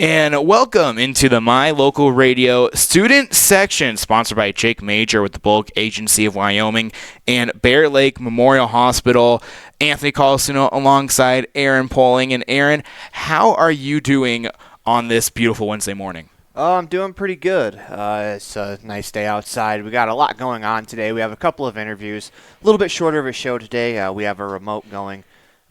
And welcome into the My Local Radio student section, sponsored by Jake Major with the Bullock Agency of Wyoming and Bear Lake Memorial Hospital. Anthony Colasino alongside Aaron Poling. And Aaron, how are you doing on this beautiful Wednesday morning? Oh, I'm doing pretty good. It's a nice day outside. We got a lot going on today. We have a couple of interviews. A little bit shorter of a show today. We have a remote going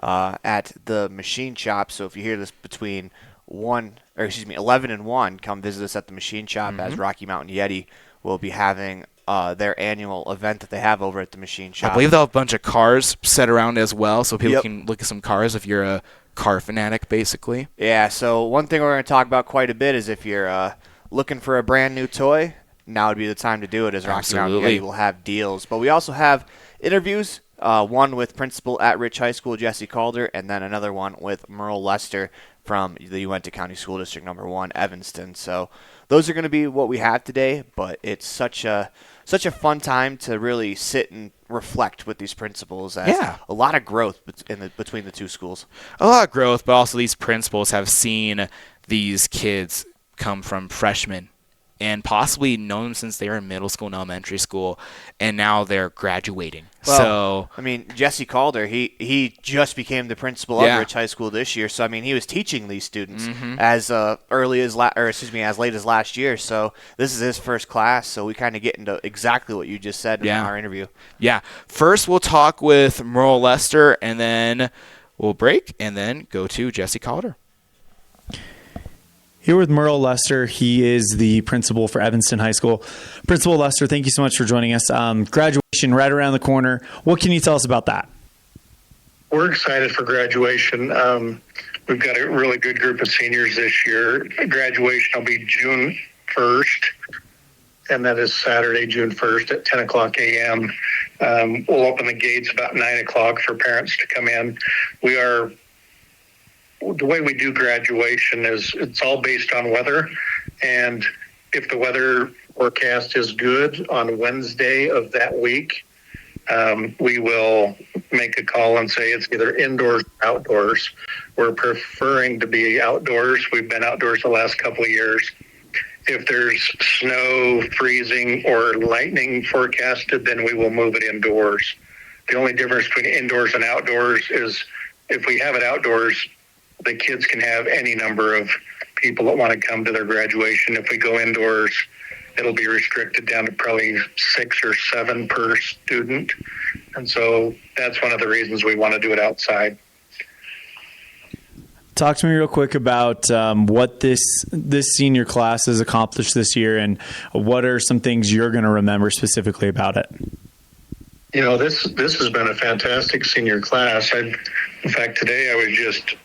at the machine shop. So if you hear this between 11 and 1, come visit us at the machine shop as Rocky Mountain Yeti will be having their annual event that they have over at the machine shop. I believe they'll have a bunch of cars set around as well, so people can look at some cars if you're a car fanatic, basically. Yeah, so one thing we're going to talk about quite a bit is if you're looking for a brand new toy, now would be the time to do it, as Rocky Mountain Yeti will have deals. But we also have interviews, one with principal at Rich High School, Jesse Calder, and then another one with Merle Lester from the Uinta County School District number 1, Evanston. So those are going to be what we have today, but it's such a fun time to really sit and reflect with these principals. A lot of growth between the two schools. A lot of growth, but also these principals have seen these kids come from freshmen and possibly known them since they were in middle school and elementary school, and now they're graduating. Well, Jesse Calder, he just became the principal of Rich High School this year. So, he was teaching these students as late as last year. So this is his first class. So we kind of get into exactly what you just said in our interview. Yeah. First, we'll talk with Merle Lester, and then we'll break, and then go to Jesse Calder. Here with Merle Lester. He is the principal for Evanston High School. Principal Lester, thank you so much for joining us. Graduation right around the corner. What can you tell us about that? We're excited for graduation. We've got a really good group of seniors this year. Graduation will be June 1st, and that is Saturday, June 1st at 10 o'clock a.m. We'll open the gates about 9 o'clock for parents to come in. The way we do graduation is it's all based on weather, and if the weather forecast is good on Wednesday of that week, we will make a call and say it's either indoors or outdoors. We're preferring to be outdoors. We've been outdoors the last couple of years. If there's snow, freezing, or lightning forecasted, then we will move it indoors. The only difference between indoors and outdoors is if we have it outdoors, the kids can have any number of people that want to come to their graduation. If we go indoors, it'll be restricted down to probably 6 or 7 per student. And so that's one of the reasons we want to do it outside. Talk to me real quick about what this senior class has accomplished this year, and what are some things you're going to remember specifically about it? This has been a fantastic senior class. In fact, today I was just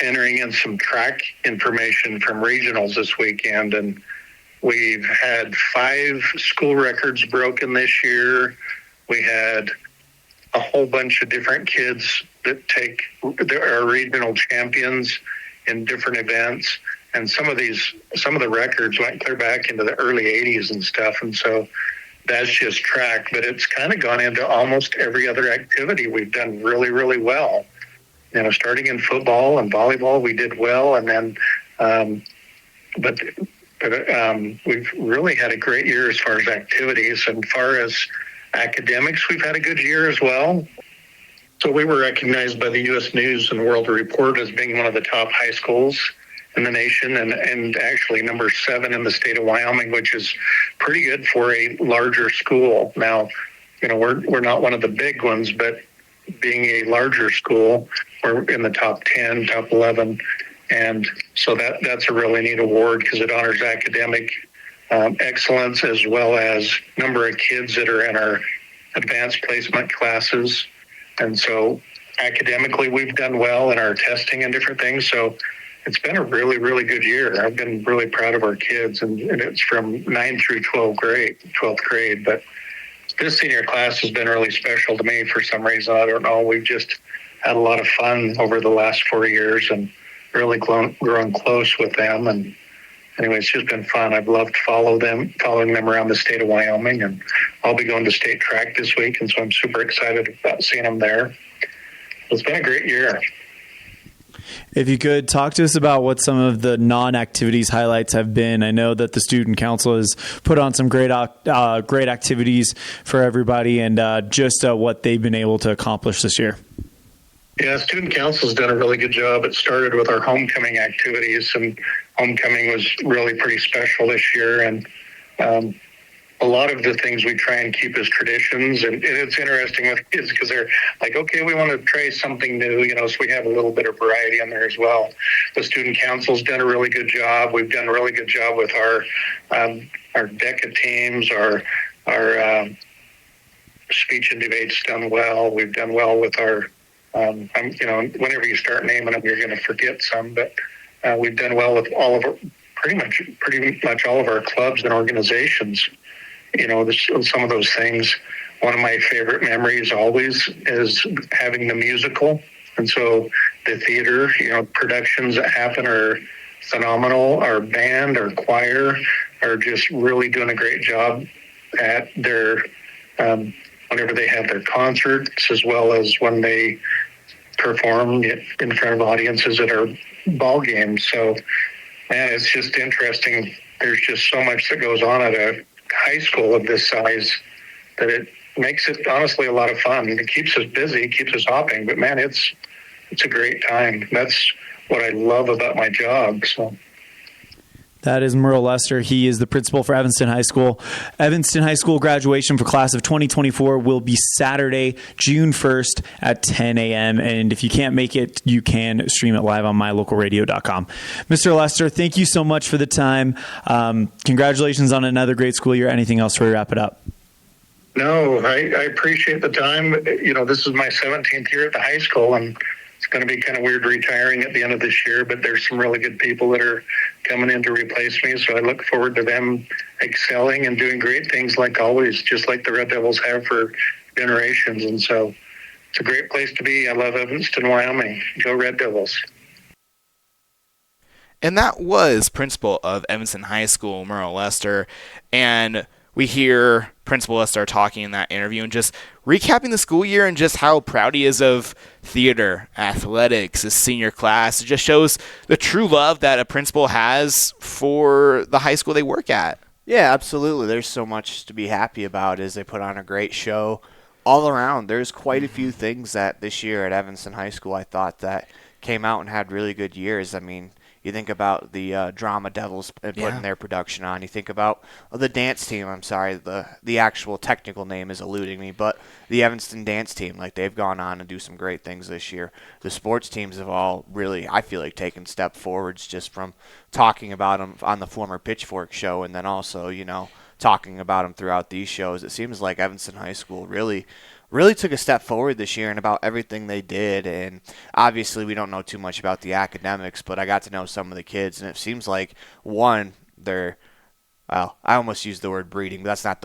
entering in some track information from regionals this weekend, and we've had 5 school records broken this year. We had a whole bunch of different kids that are regional champions in different events, and some of the records went clear back into the early 80s and stuff, and so that's just track, but it's kind of gone into almost every other activity. We've done really, really well. Starting in football and volleyball, we did well, and then, we've really had a great year as far as activities. And as far as academics, we've had a good year as well. So we were recognized by the U.S. News and World Report as being one of the top high schools in the nation, and actually number 7 in the state of Wyoming, which is pretty good for a larger school. Now, we're not one of the big ones, but being a larger school, we're in the top 10, top 11. And so that's a really neat award because it honors academic excellence as well as number of kids that are in our advanced placement classes. And so academically, we've done well in our testing and different things. So it's been a really, really good year. I've been really proud of our kids, and it's from 9 through 12th grade. But this senior class has been really special to me for some reason. I don't know. We've just had a lot of fun over the last 4 years and really grown close with them. And anyway, it's just been fun. I've loved following them around the state of Wyoming, and I'll be going to state track this week, and so I'm super excited about seeing them there. It's been a great year. If you could talk to us about what some of the non-activities highlights have been. I know that the student council has put on some great activities for everybody, and just what they've been able to accomplish this year. Yeah, student council's done a really good job. It started with our homecoming activities, and homecoming was really pretty special this year. And a lot of the things we try and keep as traditions, and it's interesting with kids because they're like, okay, we want to try something new, so we have a little bit of variety in there as well. The student council's done a really good job. We've done a really good job with our DECA teams, our speech and debates done well. We've done well with our, whenever you start naming them, you're going to forget some, but we've done well with all of our, pretty much all of our clubs and organizations. Some of those things. One of my favorite memories always is having the musical. And so the theater, productions that happen are phenomenal. Our band, our choir are just really doing a great job at their, whenever they have their concerts, as well as when they perform in front of audiences at our ball games. So, man, it's just interesting. There's just so much that goes on at a high school of this size that it makes it honestly a lot of fun. It keeps us busy, keeps us hopping, but man, it's a great time. That's what I love about my job. So that is Merle Lester. He is the principal for Evanston High School. Evanston High School graduation for class of 2024 will be Saturday, June 1st at 10 a.m. And if you can't make it, you can stream it live on mylocalradio.com. Mr. Lester, thank you so much for the time. Congratulations on another great school year. Anything else before we wrap it up? No, I appreciate the time. This is my 17th year at the high school, and it's going to be kind of weird retiring at the end of this year, but there's some really good people that are coming in to replace me. So I look forward to them excelling and doing great things like always, just like the Red Devils have for generations. And so it's a great place to be. I love Evanston, Wyoming. Go Red Devils. And that was principal of Evanston High School, Merle Lester. And we hear Principal Lester talking in that interview and just recapping the school year and just how proud he is of theater, athletics, his senior class. It just shows the true love that a principal has for the high school they work at. Yeah, absolutely. There's so much to be happy about as they put on a great show all around. There's quite a few things that this year at Evanston High School I thought that came out and had really good years. I mean, you think about the Drama Devils and putting their production on. You think about the dance team. I'm sorry, the actual technical name is eluding me, but the Evanston dance team, like they've gone on and do some great things this year. The sports teams have all really, I feel like, taken step forwards just from talking about them on the former Pitchfork show, and then also, talking about them throughout these shows. It seems like Evanston High School really took a step forward this year in about everything they did. And obviously we don't know too much about the academics, but I got to know some of the kids, and it seems like they're I almost used the word breeding, but that's not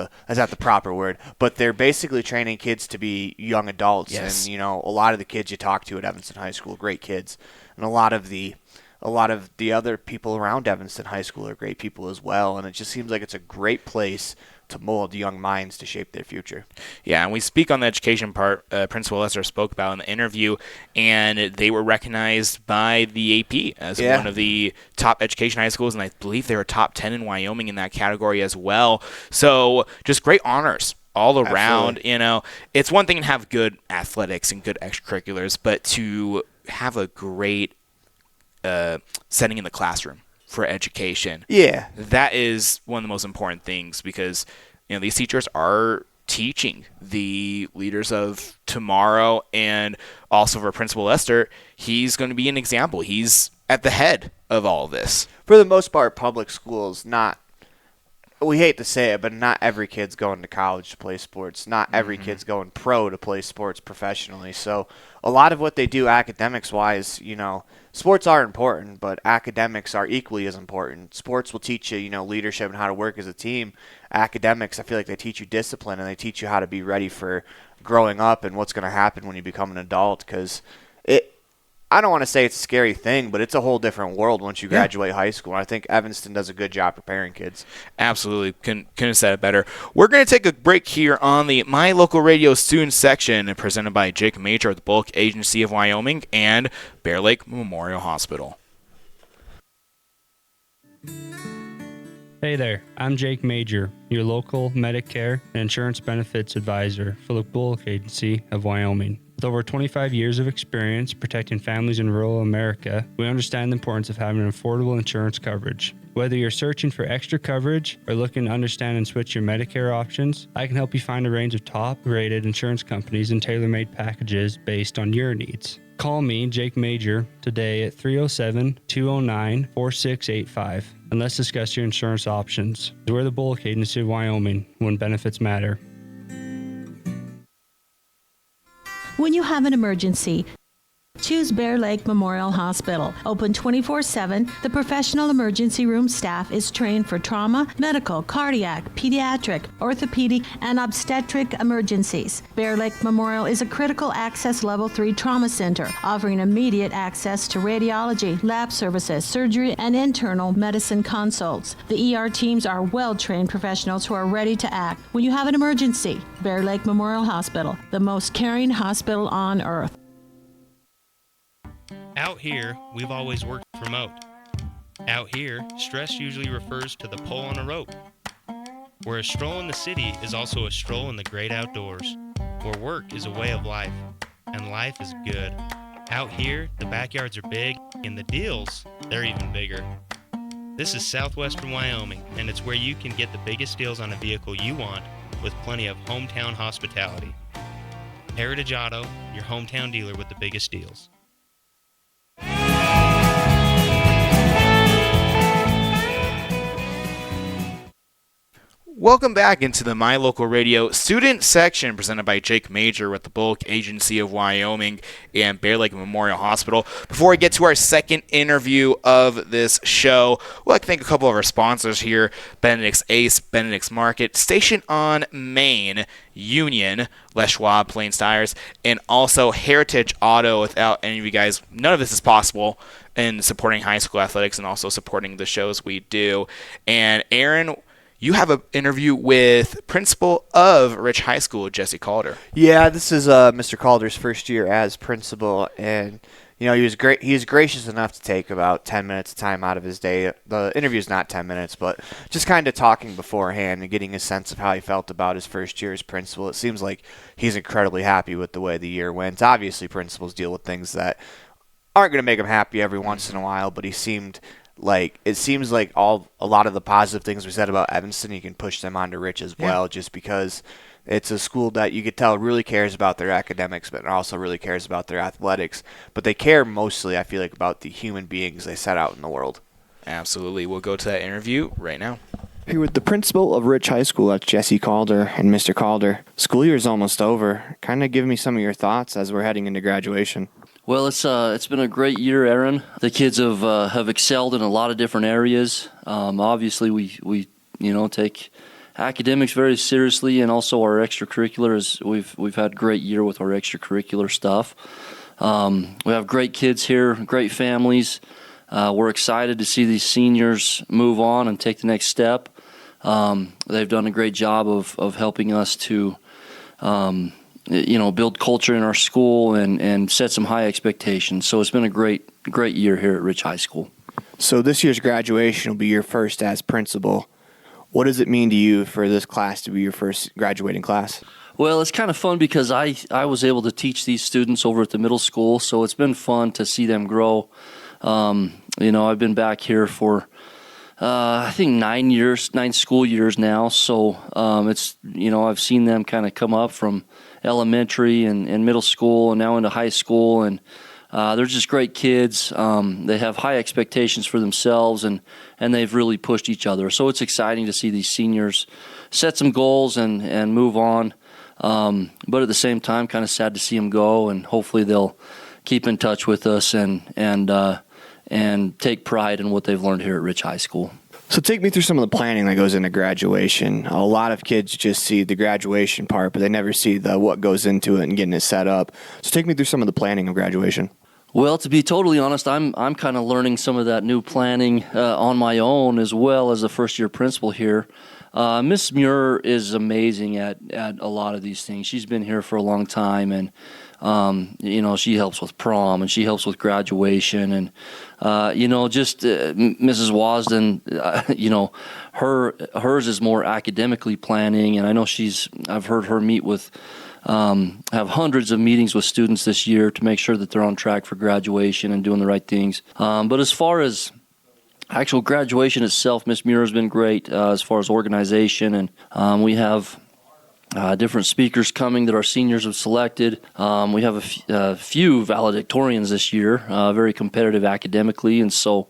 the proper word, but they're basically training kids to be young adults. Yes. And a lot of the kids you talk to at Evanston High School, great kids, and a lot of the other people around Evanston High School are great people as well. And it just seems like it's a great place to mold young minds to shape their future. Yeah, and we speak on the education part. Principal Lester spoke about in the interview, and they were recognized by the AP as one of the top education high schools, and I believe they were top 10 in Wyoming in that category as well. So just great honors all around. Absolutely. It's one thing to have good athletics and good extracurriculars, but to have a great setting in the classroom for education. Yeah. That is one of the most important things, because these teachers are teaching the leaders of tomorrow, and also for Principal Lester, he's going to be an example. He's at the head of all of this. For the most part, public schools, we hate to say it, but not every kid's going to college to play sports. Not every kid's going pro to play sports professionally. So a lot of what they do academics-wise, sports are important, but academics are equally as important. Sports will teach you, leadership and how to work as a team. Academics, I feel like they teach you discipline, and they teach you how to be ready for growing up and what's going to happen when you become an adult, because I don't want to say it's a scary thing, but it's a whole different world once you graduate high school. And I think Evanston does a good job preparing kids. Absolutely. Couldn't have said it better. We're going to take a break here on the My Local Radio student section presented by Jake Major of the Bullock Agency of Wyoming and Bear Lake Memorial Hospital. Hey there, I'm Jake Major, your local Medicare and insurance benefits advisor for the Bullock Agency of Wyoming. With over 25 years of experience protecting families in rural America, we understand the importance of having an affordable insurance coverage. Whether you're searching for extra coverage or looking to understand and switch your Medicare options, I can help you find a range of top-rated insurance companies and tailor-made packages based on your needs. Call me, Jake Major, today at 307-209-4685 and let's discuss your insurance options. We're the Bullock Agency of Wyoming when benefits matter. When you have an emergency, choose Bear Lake Memorial Hospital. Open 24/7, the professional emergency room staff is trained for trauma, medical, cardiac, pediatric, orthopedic, and obstetric emergencies. Bear Lake Memorial is a critical access level 3 trauma center, offering immediate access to radiology, lab services, surgery, and internal medicine consults. The ER teams are well-trained professionals who are ready to act. When you have an emergency, Bear Lake Memorial Hospital, the most caring hospital on earth. Out here, we've always worked remote. Out here, stress usually refers to the pull on a rope. Where a stroll in the city is also a stroll in the great outdoors. Where work is a way of life, and life is good. Out here, the backyards are big, and the deals, they're even bigger. This is southwestern Wyoming, and it's where you can get the biggest deals on a vehicle you want with plenty of hometown hospitality. Heritage Auto, your hometown dealer with the biggest deals. Welcome back into the My Local Radio student section presented by Jake Major with the Bullock Agency of Wyoming and Bear Lake Memorial Hospital. Before we get to our second interview of this show, we'd like to thank a couple of our sponsors here: Benedict's Ace, Benedict's Market, Station on Main, Union, Les Schwab, Plains Tires, and also Heritage Auto. Without any of you guys, none of this is possible in supporting high school athletics and also supporting the shows we do. And Aaron, you have an interview with principal of Rich High School, Jesse Calder. Yeah, this is Mr. Calder's first year as principal, and he was great. He was gracious enough to take about 10 minutes of time out of his day. The interview is not 10 minutes, but just kind of talking beforehand and getting a sense of how he felt about his first year as principal. It seems like he's incredibly happy with the way the year went. Obviously, principals deal with things that aren't going to make him happy every once in a while, but it seems like a lot of the positive things we said about Evanston, you can push them onto Rich as well, just because it's a school that you could tell really cares about their academics, but also really cares about their athletics. But they care mostly, I feel like, about the human beings they set out in the world. Absolutely. We'll go to that interview right now. Here with the principal of Rich High School, that's Jesse Calder. And Mr. Calder, school year is almost over. Kind of give me some of your thoughts as we're heading into graduation. Well, it's been a great year, Aaron. The kids have excelled in a lot of different areas. Obviously, we take academics very seriously, and also our extracurriculars. We've had a great year with our extracurricular stuff. We have great kids here, great families. We're excited to see these seniors move on and take the next step. They've done a great job of helping us to build culture in our school and set some high expectations. So it's been a great year here at Rich High School. So this year's graduation will be your first as principal. What does it mean to you for this class to be your first graduating class? Well, it's kind of fun because I was able to teach these students over at the middle school, so it's been fun to see them grow. I've been back here for I think 9 school years now, so I've seen them kind of come up from elementary and middle school and now into high school, and they're just great kids. They have high expectations for themselves, and they've really pushed each other. So it's exciting to see these seniors set some goals and move on, but at the same time, kind of sad to see them go, and hopefully they'll keep in touch with us and take pride in what they've learned here at Rich High School. So take me through some of the planning that goes into graduation. A lot of kids just see the graduation part, but they never see what goes into it and getting it set up. So take me through some of the planning of graduation. Well, to be totally honest, I'm kind of learning some of that new planning on my own as well as a first-year principal here. Miss Muir is amazing at a lot of these things. She's been here for a long time, and she helps with prom and she helps with graduation, and Mrs. Wasden, hers is more academically planning, and I know I've heard her meet with. Have hundreds of meetings with students this year to make sure that they're on track for graduation and doing the right things. But as far as actual graduation itself, Miss Muir has been great as far as organization, and we have different speakers coming that our seniors have selected. We have a few valedictorians this year, very competitive academically, and so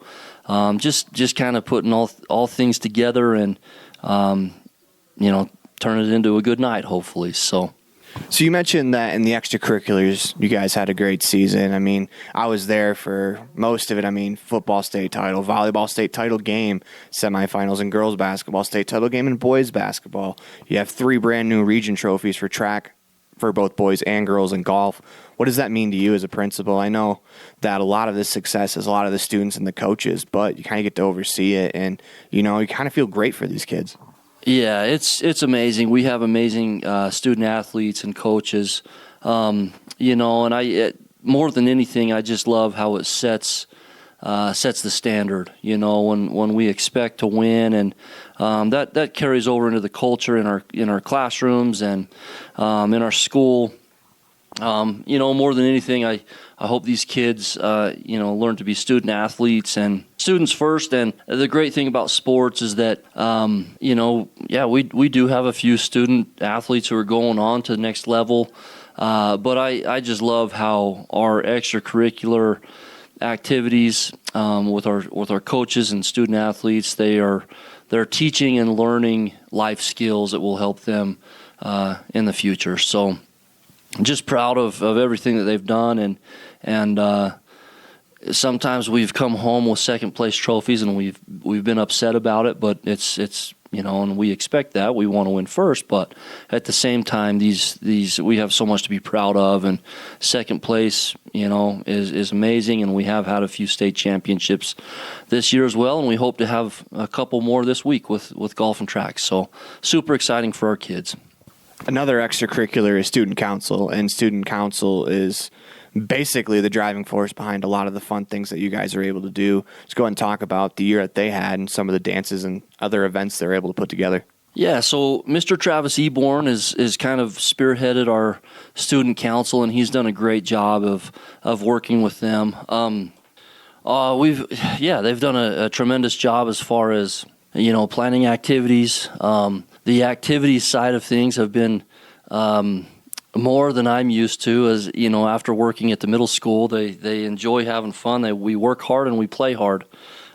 just kind of putting all things together and turn it into a good night, hopefully. So you mentioned that in the extracurriculars, you guys had a great season. I mean, I was there for most of it. I mean, football state title, volleyball state title game, semifinals in girls basketball, state title game in boys basketball. You have 3 brand new region trophies for track for both boys and girls in golf. What does that mean to you as a principal? I know that a lot of this success is a lot of the students and the coaches, but you kind of get to oversee it, and, you kind of feel great for these kids. Yeah, it's amazing. We have amazing student athletes and coaches, and more than anything, I just love how it sets the standard. When we expect to win, and that carries over into the culture in our classrooms and in our school. More than anything, I hope these kids, learn to be student athletes and students first. And the great thing about sports is that, we do have a few student athletes who are going on to the next level. But I just love how our extracurricular activities with our coaches and student athletes, they're teaching and learning life skills that will help them in the future. So just proud of everything that they've done, and sometimes we've come home with second place trophies and we've been upset about it, but it's and we expect that. We want to win first, but at the same time, these we have so much to be proud of, and second place is amazing, and we have had a few state championships this year as well, and we hope to have a couple more this week with golf and track. So super exciting for our kids. Another extracurricular is student council, and student council is basically the driving force behind a lot of the fun things that you guys are able to do. Let's go ahead and talk about the year that they had and some of the dances and other events they're able to put together. Yeah, so Mr. Travis Eborn is kind of spearheaded our student council, and he's done a great job of working with them. They've done a tremendous job as far as planning activities. The activities side of things have been more than I'm used to. As after working at the middle school, they enjoy having fun. We work hard and we play hard.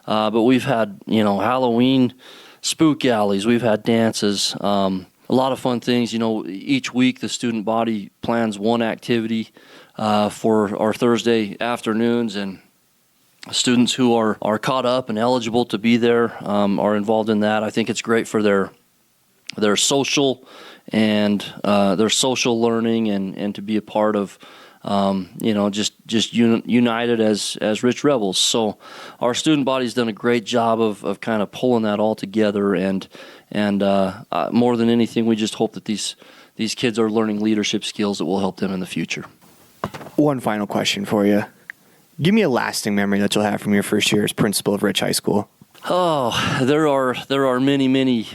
But we've had Halloween spook alleys. We've had dances. A lot of fun things. Each week the student body plans one activity for our Thursday afternoons, and students who are caught up and eligible to be there are involved in that. I think it's great for their social and their social learning, and to be a part of united as rich rebels. So our student body's done a great job of kind of pulling that all together, and more than anything, we just hope that these kids are learning leadership skills that will help them in the future. One final question for you. Give me a lasting memory that you'll have from your first year as principal of Rich High School. Oh, there are many.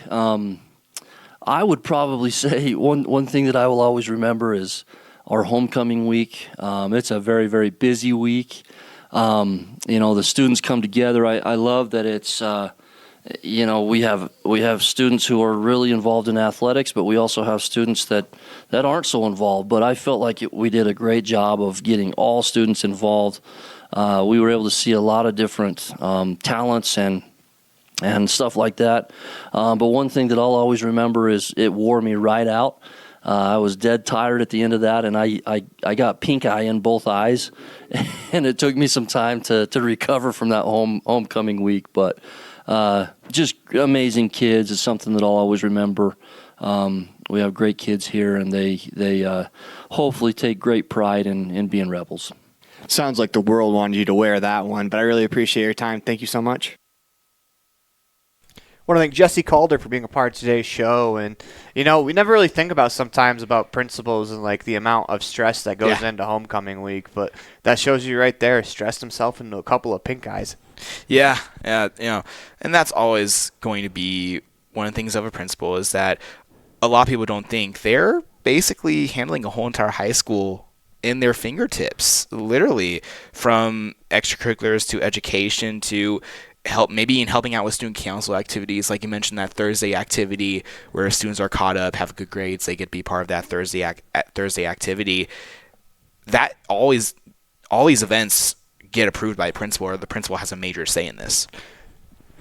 I would probably say one thing that I will always remember is our homecoming week. It's a very, very busy week. The students come together. I love that it's we have students who are really involved in athletics, but we also have students that aren't so involved. But I felt like we did a great job of getting all students involved. We were able to see a lot of different talents and stuff like that. But one thing that I'll always remember is it wore me right out. I was dead tired at the end of that, and I got pink eye in both eyes, and it took me some time to recover from that homecoming week. But just amazing kids is something that I'll always remember. We have great kids here, and they hopefully take great pride in being rebels. Sounds like the world wanted you to wear that one, but I really appreciate your time. Thank you so much. I want to thank Jesse Calder for being a part of today's show. And, we never really think about sometimes about principals and, like, the amount of stress that goes into homecoming week. But that shows you right there, stressed himself into a couple of pink eyes. Yeah, and that's always going to be one of the things of a principal is that a lot of people don't think they're basically handling a whole entire high school in their fingertips, literally, from extracurriculars to education to helping out with student council activities. Like you mentioned, that Thursday activity where students are caught up, have good grades, they get to be part of that Thursday activity. That all these events get approved by a principal, or the principal has a major say in this.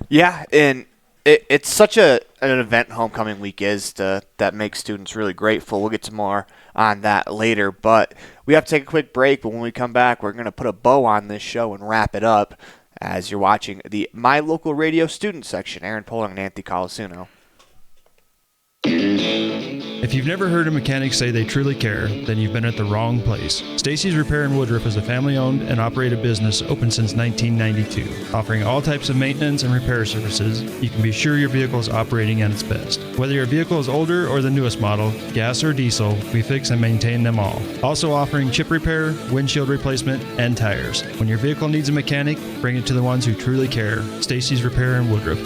Yeah, and it's such an event homecoming week is that makes students really grateful. We'll get to more on that later, but we have to take a quick break. But when we come back, we're going to put a bow on this show and wrap it up as you're watching the My Local Radio student section. Aaron Poling and Anthony Colasuno. If you've never heard a mechanic say they truly care, then you've been at the wrong place. Stacy's Repair in Woodruff is a family-owned and operated business open since 1992. Offering all types of maintenance and repair services, you can be sure your vehicle is operating at its best. Whether your vehicle is older or the newest model, gas or diesel, we fix and maintain them all. Also offering chip repair, windshield replacement, and tires. When your vehicle needs a mechanic, bring it to the ones who truly care. Stacy's Repair in Woodruff.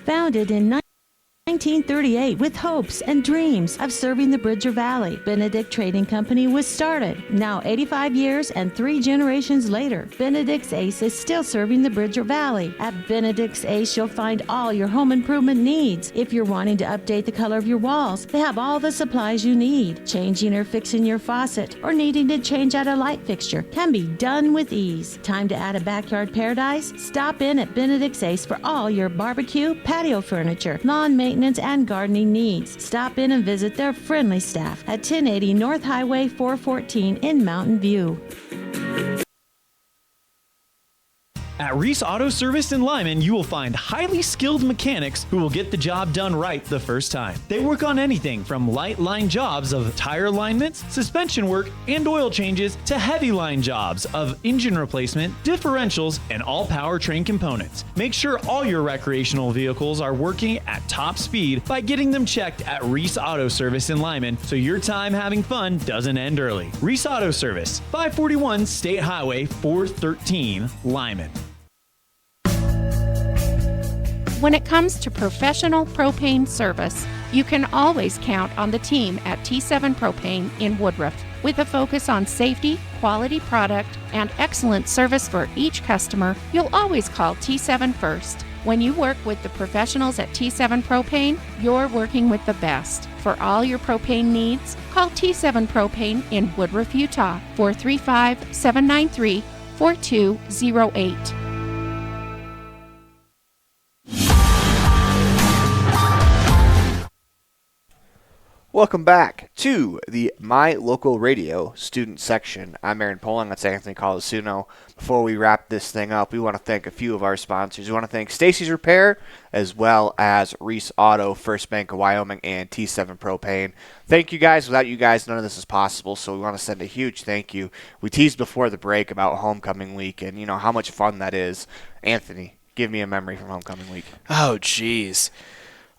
Founded in 1938 with hopes and dreams of serving the Bridger Valley, Benedict Trading Company was started. Now 85 years and 3 generations later, Benedict's Ace is still serving the Bridger Valley. At Benedict's Ace, you'll find all your home improvement needs. If you're wanting to update the color of your walls, they have all the supplies you need. Changing or fixing your faucet or needing to change out a light fixture can be done with ease. Time to add a backyard paradise? Stop in at Benedict's Ace for all your barbecue, patio furniture, lawn maintenance, and gardening needs. Stop in and visit their friendly staff at 1080 North Highway 414 in Mountain View. At Reese Auto Service in Lyman, you will find highly skilled mechanics who will get the job done right the first time. They work on anything from light line jobs of tire alignments, suspension work, and oil changes to heavy line jobs of engine replacement, differentials, and all powertrain components. Make sure all your recreational vehicles are working at top speed by getting them checked at Reese Auto Service in Lyman so your time having fun doesn't end early. Reese Auto Service, 541 State Highway 413, Lyman. When it comes to professional propane service, you can always count on the team at T7 Propane in Woodruff. With a focus on safety, quality product, and excellent service for each customer, you'll always call T7 first. When you work with the professionals at T7 Propane, you're working with the best. For all your propane needs, call T7 Propane in Woodruff, Utah, 435-793-4208. Welcome back to the My Local Radio student section. I'm Aaron Poling. That's Anthony Colasuno. Before we wrap this thing up, we want to thank a few of our sponsors. We want to thank Stacy's Repair, as well as Reese Auto, First Bank of Wyoming, and T7 Propane. Thank you guys. Without you guys, none of this is possible, so we want to send a huge thank you. We teased before the break about homecoming week and, how much fun that is. Anthony, give me a memory from homecoming week. Oh, jeez.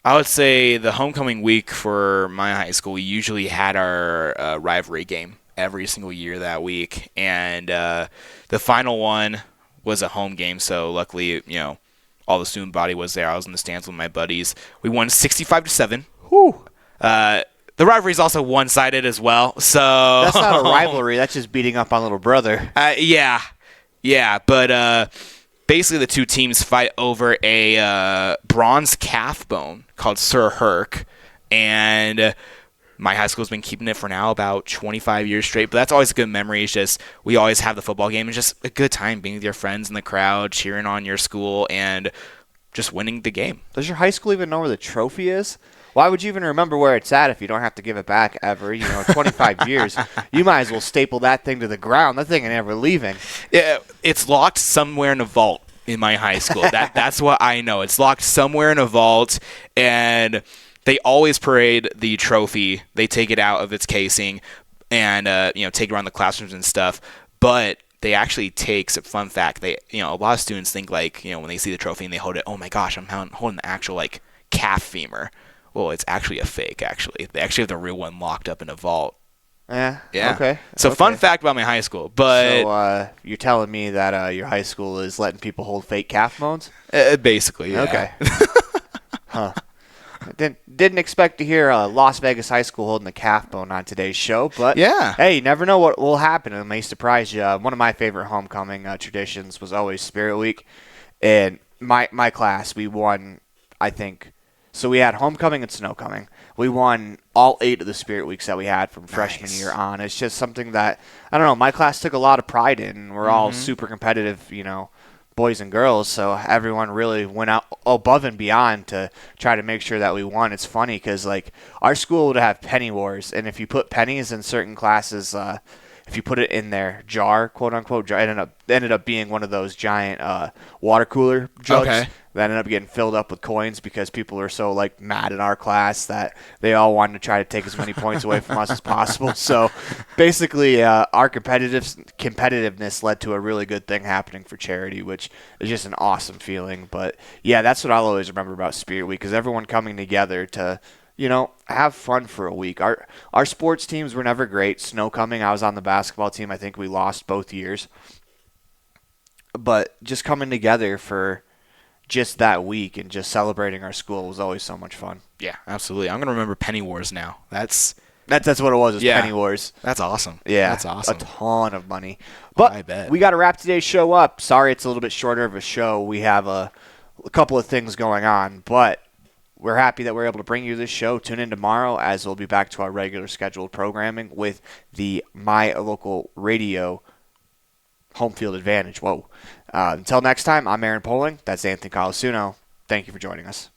I would say the homecoming week for my high school, we usually had our rivalry game every single year that week. And the final one was a home game, so luckily, all the student body was there. I was in the stands with my buddies. We won 65-7. Whew. The rivalry is also one-sided as well. So that's not a rivalry. That's just beating up on little brother. Yeah, but basically the two teams fight over a bronze calf bone called Sir Herc, and my high school's been keeping it for now about 25 years straight, but that's always a good memory. It's just we always have the football game. It's just a good time being with your friends in the crowd, cheering on your school, and just winning the game. Does your high school even know where the trophy is? Why would you even remember where it's at if you don't have to give it back ever? 25 years. You might as well staple that thing to the ground. That thing ain't never leaving. Yeah, it's locked somewhere in a vault in my high school. That's what I know. It's locked somewhere in a vault, and they always parade the trophy. They take it out of its casing and take around the classrooms and stuff. But they actually take, fun fact, a lot of students think like, when they see the trophy and they hold it, oh my gosh, I'm holding the actual like calf femur. Well, it's actually a fake, actually. They actually have the real one locked up in a vault. Yeah. Okay. So fun fact about my high school. But so you're telling me that your high school is letting people hold fake calf bones? Basically, yeah. Okay. Huh. Didn't expect to hear Las Vegas High School holding the calf bone on today's show, but yeah. Hey, you never know what will happen. It may surprise you. One of my favorite homecoming traditions was always Spirit Week, and my class, we won, I think. So we had homecoming and snowcoming. We won all 8 of the Spirit Weeks that we had from freshman year on. It's just something that, I don't know, my class took a lot of pride in. We're all super competitive, boys and girls, so everyone really went out above and beyond to try to make sure that we won. It's funny because, like, our school would have penny wars, and if you put pennies in certain classes, if you put it in their jar, quote-unquote jar, it ended up being one of those giant water cooler jugs that ended up getting filled up with coins because people were so, like, mad at our class that they all wanted to try to take as many points away from us as possible. So, basically, our competitiveness led to a really good thing happening for charity, which is just an awesome feeling. But, yeah, that's what I'll always remember about Spirit Week, is everyone coming together to have fun for a week. Our sports teams were never great. Snow coming, I was on the basketball team. I think we lost both years. But just coming together for just that week and just celebrating our school was always so much fun. Yeah, absolutely. I'm going to remember Penny Wars now. That's what it was, Penny Wars. That's awesome. Yeah. That's awesome. A ton of money. But I bet. We got to wrap today's show up. Sorry it's a little bit shorter of a show. We have a couple of things going on, but we're happy that we're able to bring you this show. Tune in tomorrow as we'll be back to our regular scheduled programming with the Mylocalradio Home Field Advantage. Whoa. Until next time, I'm Aaron Poling. That's Anthony Colasuno. Thank you for joining us.